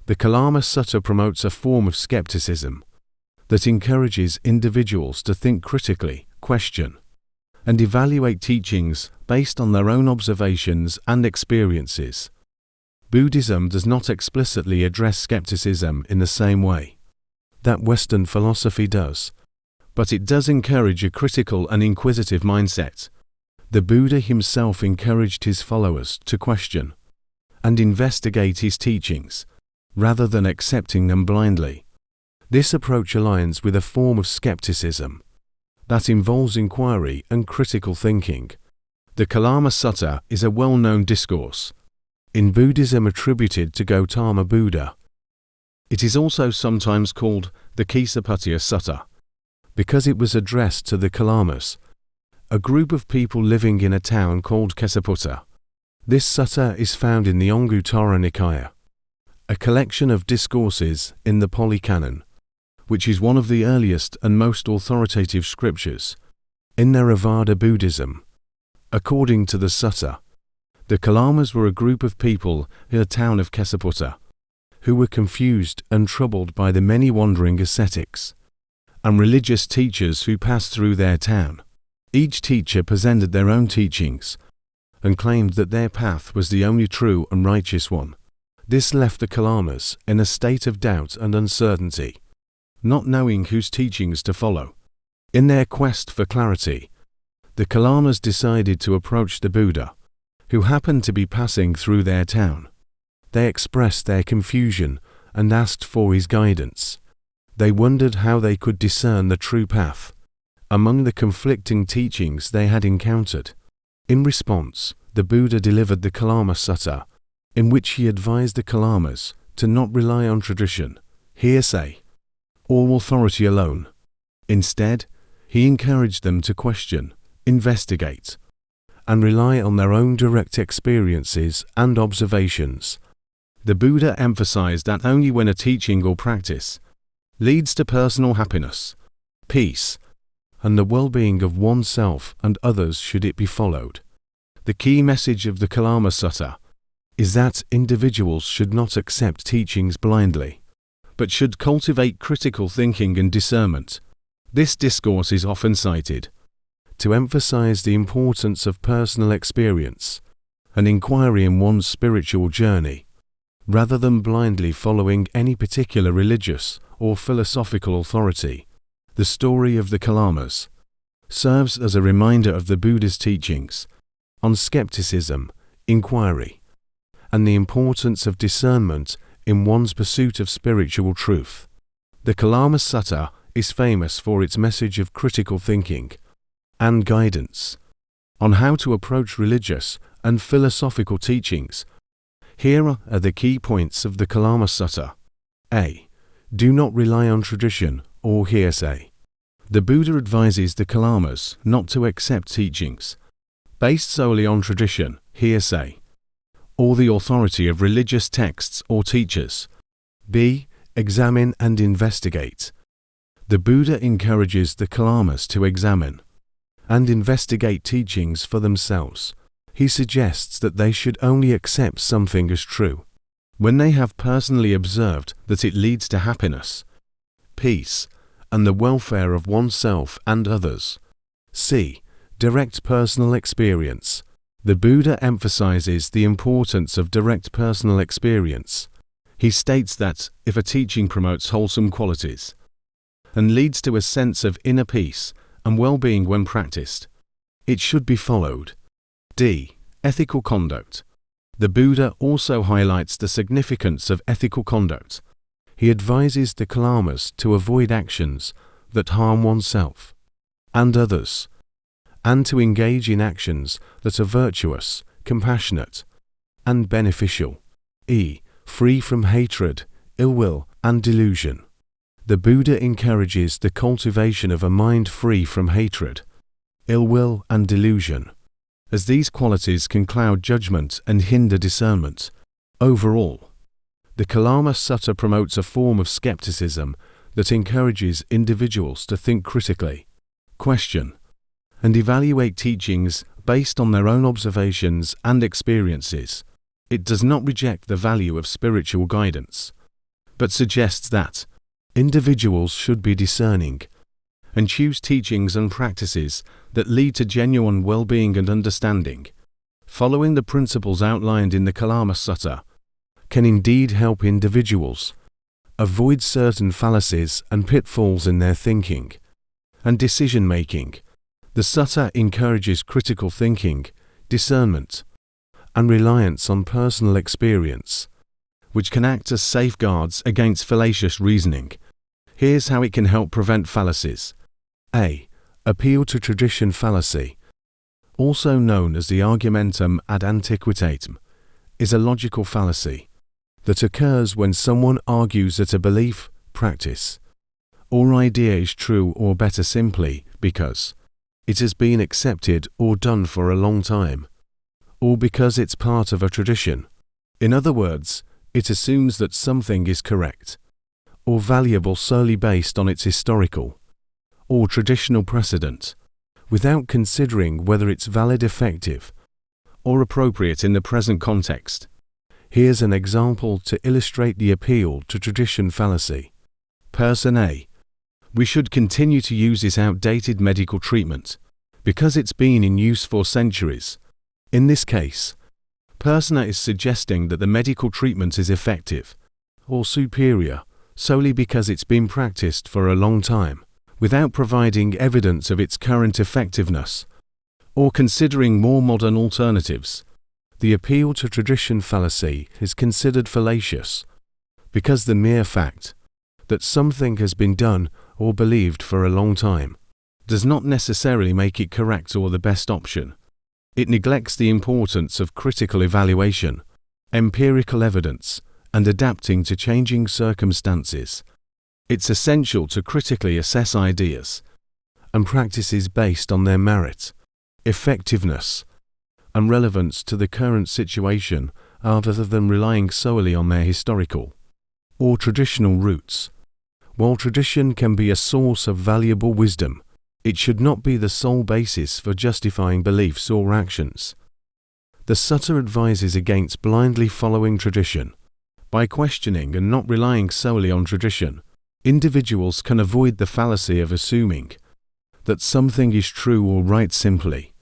The Kalama Sutta promotes a form of skepticism that encourages individuals to think critically, question, and evaluate teachings based on their own observations and experiences. Buddhism does not explicitly address skepticism in the same way that Western philosophy does, but it does encourage a critical and inquisitive mindset. The Buddha himself encouraged his followers to question and investigate his teachings, rather than accepting them blindly. This approach aligns with a form of skepticism that involves inquiry and critical thinking. The Kalama Sutta is a well-known discourse in Buddhism attributed to Gautama Buddha. It is also sometimes called the Kesaputya Sutta, because it was addressed to the Kalamas, a group of people living in a town called Kesaputta. This sutta is found in the Anguttara Nikaya, a collection of discourses in the Pali Canon, which is one of the earliest and most authoritative scriptures in Theravada Buddhism. According to the sutta, the Kalamas were a group of people in the town of Kesaputta who were confused and troubled by the many wandering ascetics and religious teachers who passed through their town. Each teacher presented their own teachings and claimed that their path was the only true and righteous one. This left the Kalamas in a state of doubt and uncertainty, not knowing whose teachings to follow. In their quest for clarity, the Kalamas decided to approach the Buddha, who happened to be passing through their town. They expressed their confusion and asked for his guidance. They wondered how they could discern the true path among the conflicting teachings they had encountered. In response, the Buddha delivered the Kalama Sutta, in which he advised the Kalamas to not rely on tradition, hearsay, or authority alone. Instead, he encouraged them to question, investigate, and rely on their own direct experiences and observations. The Buddha emphasized that only when a teaching or practice leads to personal happiness, peace, and the well-being of oneself and others should it be followed. The key message of the Kalama Sutta is that individuals should not accept teachings blindly, but should cultivate critical thinking and discernment. This discourse is often cited to emphasize the importance of personal experience and inquiry in one's spiritual journey, rather than blindly following any particular religious or philosophical authority. The story of the Kalamas serves as a reminder of the Buddha's teachings on skepticism, inquiry, and the importance of discernment in one's pursuit of spiritual truth. The Kalama Sutta is famous for its message of critical thinking and guidance on how to approach religious and philosophical teachings. Here are the key points of the Kalama Sutta. A. Do not rely on tradition or hearsay. The Buddha advises the Kalamas not to accept teachings based solely on tradition, hearsay, or the authority of religious texts or teachers. B. Examine and investigate. The Buddha encourages the Kalamas to examine and investigate teachings for themselves. He suggests that they should only accept something as true when they have personally observed that it leads to happiness, peace, and the welfare of oneself and others. C. Direct personal experience. The Buddha emphasizes the importance of direct personal experience. He states that if a teaching promotes wholesome qualities and leads to a sense of inner peace and well-being when practiced, it should be followed. D. Ethical conduct. The Buddha also highlights the significance of ethical conduct. He advises the Kalamas to avoid actions that harm oneself and others, and to engage in actions that are virtuous, compassionate, and beneficial. E. Free from hatred, ill will, and delusion. The Buddha encourages the cultivation of a mind free from hatred, ill will, and delusion, as these qualities can cloud judgment and hinder discernment. Overall, the Kalama Sutta promotes a form of skepticism that encourages individuals to think critically, question, and evaluate teachings based on their own observations and experiences. It does not reject the value of spiritual guidance, but suggests that individuals should be discerning and choose teachings and practices that lead to genuine well-being and understanding. Following the principles outlined in the Kalama Sutta can indeed help individuals avoid certain fallacies and pitfalls in their thinking and decision-making. The Sutta encourages critical thinking, discernment, and reliance on personal experience, which can act as safeguards against fallacious reasoning. Here's how it can help prevent fallacies. A. Appeal to tradition fallacy, also known as the argumentum ad antiquitatem, is a logical fallacy that occurs when someone argues that a belief, practice, or idea is true, or better simply, because it has been accepted or done for a long time, or because it's part of a tradition. In other words, it assumes that something is correct or valuable solely based on its historical or traditional precedent, without considering whether it's valid, effective, or appropriate in the present context. Here's an example to illustrate the appeal to tradition fallacy. Person A. We should continue to use this outdated medical treatment because it's been in use for centuries. In this case, Person A is suggesting that the medical treatment is effective or superior solely because it's been practiced for a long time, without providing evidence of its current effectiveness or considering more modern alternatives. The appeal to tradition fallacy is considered fallacious because the mere fact that something has been done or believed for a long time does not necessarily make it correct or the best option. It neglects the importance of critical evaluation, empirical evidence, and adapting to changing circumstances. It's essential to critically assess ideas and practices based on their merit, effectiveness, and relevance to the current situation rather than relying solely on their historical or traditional roots. While tradition can be a source of valuable wisdom, it should not be the sole basis for justifying beliefs or actions. The Sutta advises against blindly following tradition. By questioning and not relying solely on tradition, individuals can avoid the fallacy of assuming that something is true or right simply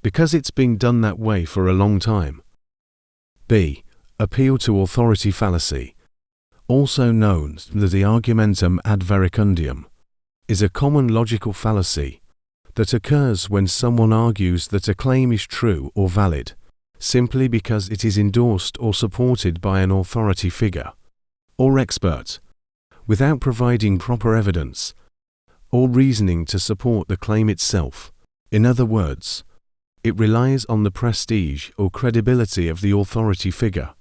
because it's been done that way for a long time. B. Appeal to authority fallacy, also known as the argumentum ad verecundium, is a common logical fallacy that occurs when someone argues that a claim is true or valid simply because it is endorsed or supported by an authority figure or expert, without providing proper evidence or reasoning to support the claim itself. In other words, it relies on the prestige or credibility of the authority figure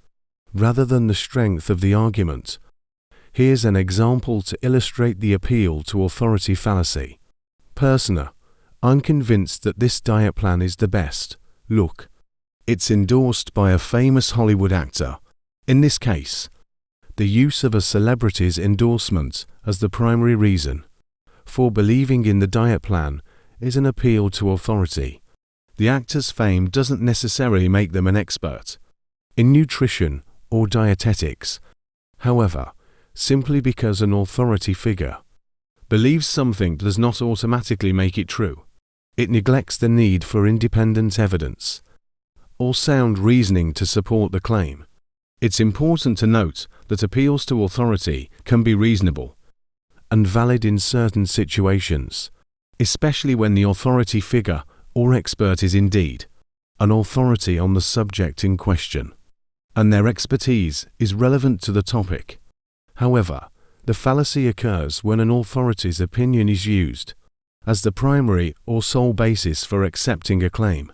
rather than the strength of the argument. Here's an example to illustrate the appeal to authority fallacy. Person A. I'm convinced that this diet plan is the best. Look, it's endorsed by a famous Hollywood actor. In this case, the use of a celebrity's endorsement as the primary reason for believing in the diet plan is an appeal to authority. The actor's fame doesn't necessarily make them an expert in nutrition or dietetics. However, simply because an authority figure believes something does not automatically make it true. It neglects the need for independent evidence or sound reasoning to support the claim. It's important to note that appeals to authority can be reasonable and valid in certain situations, especially when the authority figure or expert is indeed an authority on the subject in question, and their expertise is relevant to the topic. However, the fallacy occurs when an authority's opinion is used as the primary or sole basis for accepting a claim,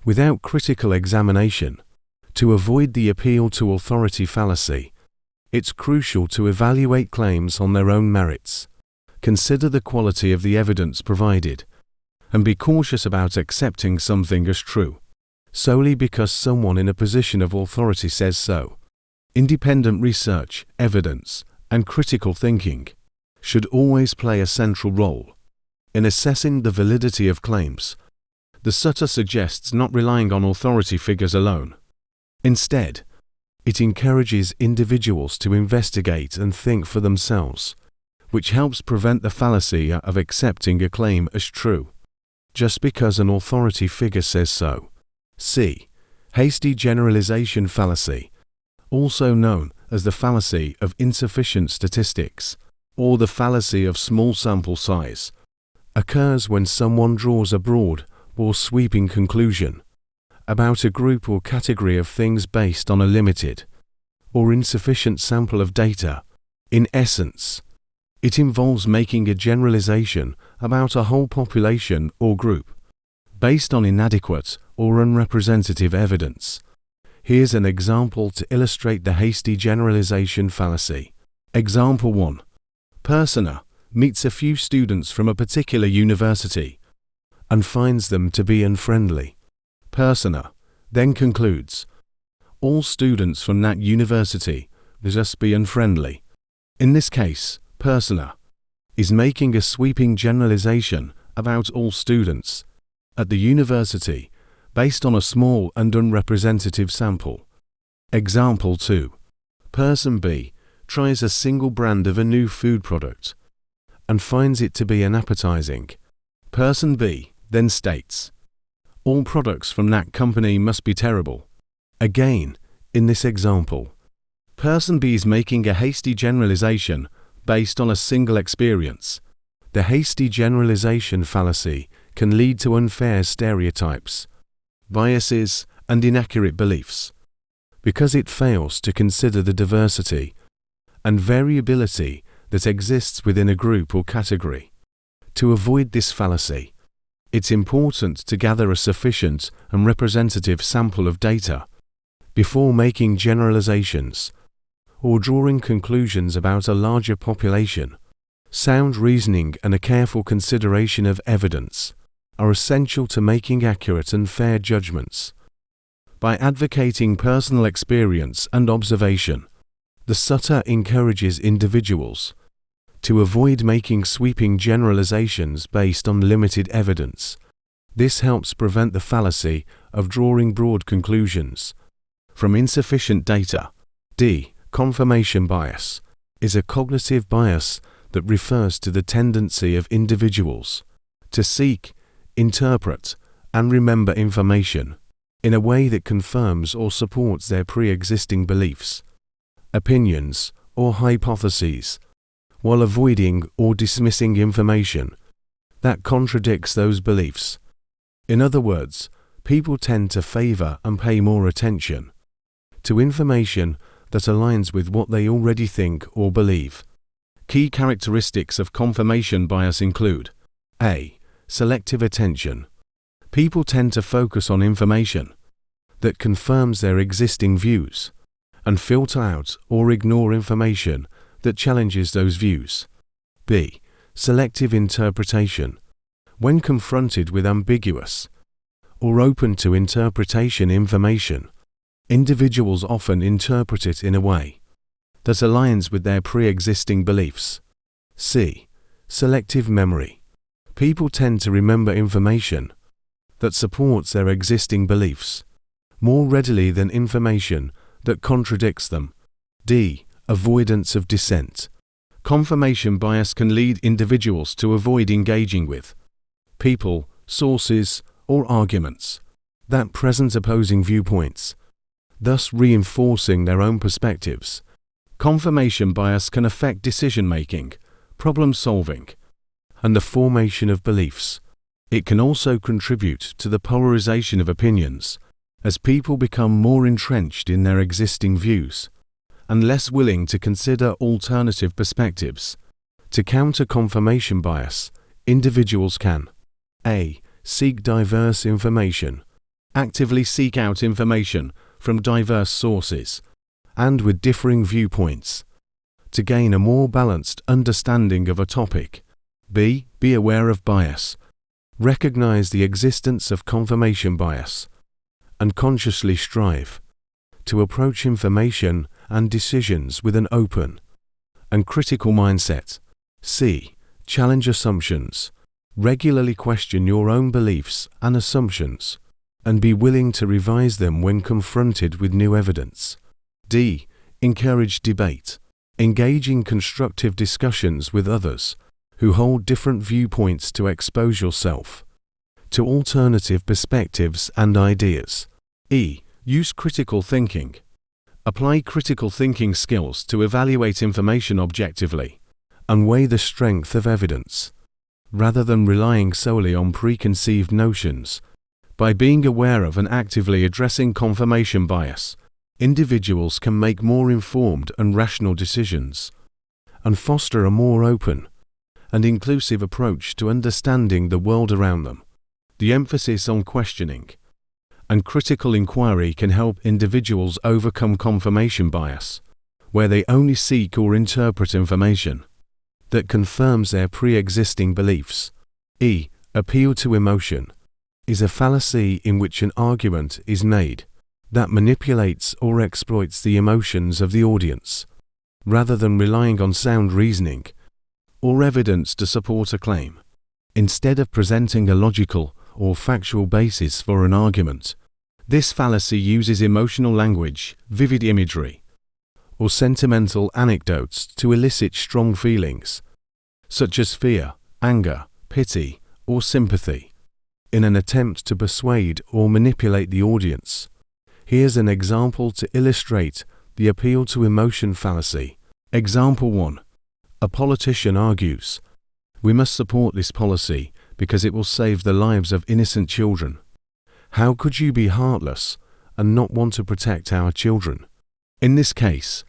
without critical examination. To avoid the appeal to authority fallacy, it's crucial to evaluate claims on their own merits, consider the quality of the evidence provided, and be cautious about accepting something as true solely because someone in a position of authority says so. Independent research, evidence, and critical thinking should always play a central role in assessing the validity of claims. The Sutta suggests not relying on authority figures alone. Instead, It encourages individuals to investigate and think for themselves, which helps prevent the fallacy of accepting a claim as true, just because an authority figure says so. C. Hasty generalization fallacy, also known as the fallacy of insufficient statistics, or the fallacy of small sample size, occurs when someone draws a broad or sweeping conclusion about a group or category of things based on a limited or insufficient sample of data. In essence, it involves making a generalization about a whole population or group based on inadequate or unrepresentative evidence. Here's an example to illustrate the hasty generalization fallacy. Example 1. Person meets a few students from a particular university and finds them to be unfriendly. Person then concludes, all students from that university must be unfriendly. In this case, person is making a sweeping generalization about all students at the university based on a small and unrepresentative sample. Example 2. Person B tries a single brand of a new food product and finds it to be unappetizing. Person B then states, all products from that company must be terrible. Again, in this example, person B is making a hasty generalization based on a single experience. The hasty generalization fallacy can lead to unfair stereotypes, biases, and inaccurate beliefs, because it fails to consider the diversity and variability that exists within a group or category. To avoid this fallacy, it's important to gather a sufficient and representative sample of data before making generalizations or drawing conclusions about a larger population. Sound reasoning and a careful consideration of evidence are essential to making accurate and fair judgments. By advocating personal experience and observation, the Sutta encourages individuals to avoid making sweeping generalizations based on limited evidence. This helps prevent the fallacy of drawing broad conclusions from insufficient data. D. Confirmation bias is a cognitive bias that refers to the tendency of individuals to seek, interpret, and remember information in a way that confirms or supports their pre-existing beliefs, opinions, or hypotheses, while avoiding or dismissing information that contradicts those beliefs. In other words, people tend to favor and pay more attention to information that aligns with what they already think or believe. Key characteristics of confirmation bias include: A. Selective attention. People tend to focus on information that confirms their existing views and filter out or ignore information that challenges those views. B. Selective interpretation. When confronted with ambiguous or open to interpretation information, individuals often interpret it in a way that aligns with their pre-existing beliefs. C. Selective memory. People tend to remember information that supports their existing beliefs more readily than information that contradicts them. D. Avoidance of dissent. Confirmation bias can lead individuals to avoid engaging with people, sources, or arguments that present opposing viewpoints, thus reinforcing their own perspectives. Confirmation bias can affect decision-making, problem-solving, and the formation of beliefs. It can also contribute to the polarization of opinions, as people become more entrenched in their existing views and less willing to consider alternative perspectives. To counter confirmation bias, individuals can: A. Seek diverse information. Actively seek out information from diverse sources and with differing viewpoints to gain a more balanced understanding of a topic. B. Be aware of bias. Recognize the existence of confirmation bias and consciously strive to approach information and decisions with an open and critical mindset. C. Challenge assumptions. Regularly question your own beliefs and assumptions and be willing to revise them when confronted with new evidence. D. Encourage debate. Engage in constructive discussions with others who hold different viewpoints to expose yourself to alternative perspectives and ideas. E. Use critical thinking. Apply critical thinking skills to evaluate information objectively and weigh the strength of evidence, rather than relying solely on preconceived notions. By being aware of and actively addressing confirmation bias, individuals can make more informed and rational decisions and foster a more open and inclusive approach to understanding the world around them. The emphasis on questioning and critical inquiry can help individuals overcome confirmation bias, where they only seek or interpret information that confirms their pre-existing beliefs. E. Appeal to emotion is a fallacy in which an argument is made that manipulates or exploits the emotions of the audience, rather than relying on sound reasoning or evidence to support a claim. Instead of presenting a logical or factual basis for an argument, this fallacy uses emotional language, vivid imagery, or sentimental anecdotes to elicit strong feelings, such as fear, anger, pity, or sympathy, in an attempt to persuade or manipulate the audience. Here's an example to illustrate the appeal to emotion fallacy. Example 1. A politician argues, "We must support this policy because it will save the lives of innocent children. How could you be heartless and not want to protect our children?" In this case,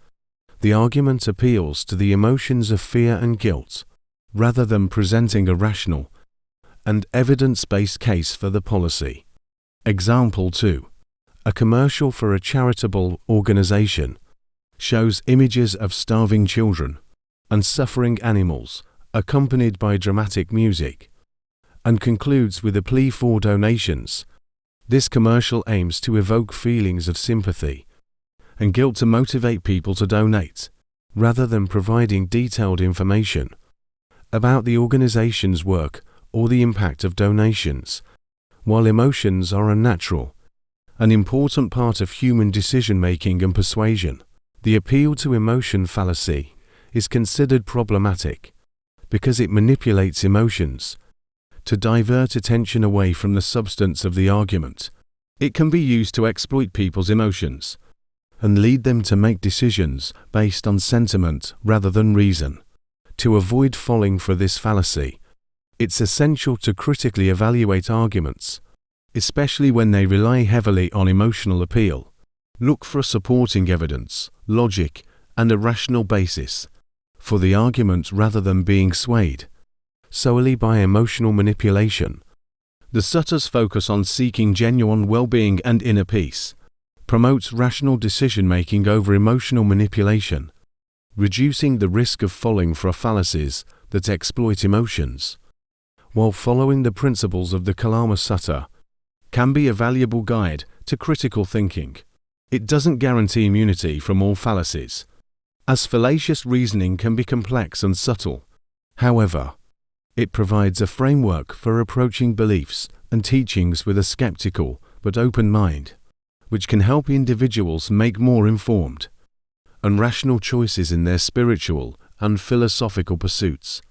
the argument appeals to the emotions of fear and guilt, rather than presenting a rational and evidence-based case for the policy. Example 2. A commercial for a charitable organization shows images of starving children and suffering animals, accompanied by dramatic music, and concludes with a plea for donations. This commercial aims to evoke feelings of sympathy and guilt to motivate people to donate, rather than providing detailed information about the organization's work or the impact of donations. While emotions are a natural, an important part of human decision-making and persuasion, the appeal to emotion fallacy is considered problematic because it manipulates emotions to divert attention away from the substance of the argument. It can be used to exploit people's emotions and lead them to make decisions based on sentiment rather than reason. To avoid falling for this fallacy, it's essential to critically evaluate arguments, especially when they rely heavily on emotional appeal. Look for supporting evidence, logic, and a rational basis for the argument rather than being swayed solely by emotional manipulation. The Sutter's focus on seeking genuine well-being and inner peace promotes rational decision-making over emotional manipulation, reducing the risk of falling for fallacies that exploit emotions. While following the principles of the Kalama Sutta can be a valuable guide to critical thinking, it doesn't guarantee immunity from all fallacies, as fallacious reasoning can be complex and subtle. However, it provides a framework for approaching beliefs and teachings with a skeptical but open mind, which can help individuals make more informed and rational choices in their spiritual and philosophical pursuits.